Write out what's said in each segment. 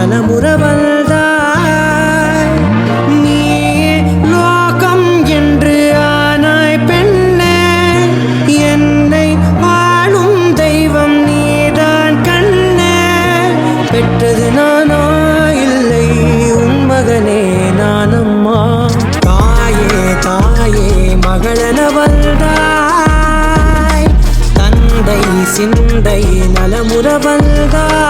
நலமுறவல்தாய். நீயே லோகம் என்று ஆனாய் பெண்ணே, என்னை வாழும் தெய்வம் நீதான் கண்ணே. பெற்றது நானா இல்லை உன் மகனே நானம்மா. தாயே தாயே மகளனவள்தாய், தந்தை சிந்தை நலமுறவள்தாய்.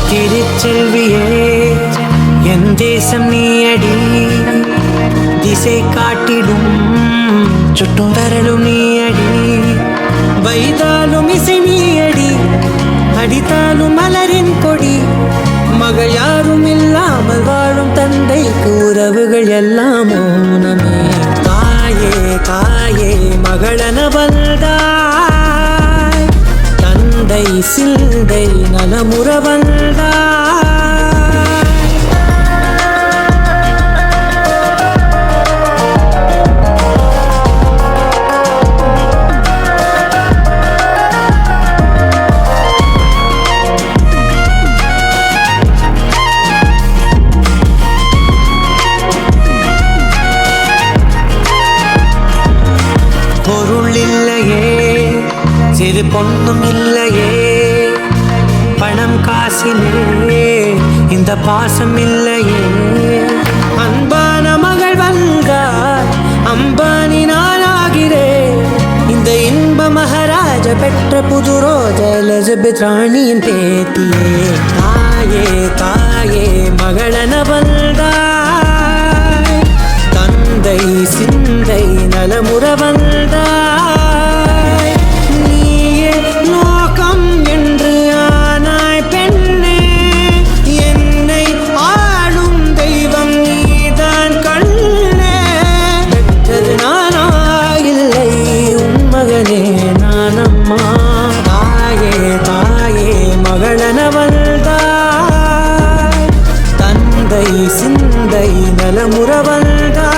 திருச்செல்வியே என் தேசம் நீயடி, திசை காட்டிடும் சுட்டும் தரலும் நீயடி. வைத்தாலும் இசை நீயடி, அடித்தாலும் மலரின் கொடி. மகள் யாரும் இல்லாமல் வாழும் தந்தைக்கு உறவுகள் எல்லாம் மௌனமே. தாயே தாயே மகளனவள்தாய், தந்தை சிந்தை நலமுறவள்தாய். பொருள் இல்லையே, சிறு பொண்ணும் இல்லையே, பணம் காசிலே இந்த பாசம் இல்லையே. அன்பான மகள் வந்தார், அம்பானி நானாகிறேன். இந்த இன்ப மகாராஜ பெற்ற புது ரோஜ எலிசபெத் ராணியின் பேத்தியே. தாயே தாயே மகளனவள்தாய், தந்தை சிந்தை நலமுறவள்தாய். நீயே லோகம் என்று ஆனாய் பெண்ணே, என்னை ஆளும் தெய்வம் நீதான் கண்ணே. பெற்றது நானா இல்லை உன் மகனே நானம்மா. தாயே தாயே மகளனவள்தாய், தந்தை சிந்தை நலமுறவள்தாய்.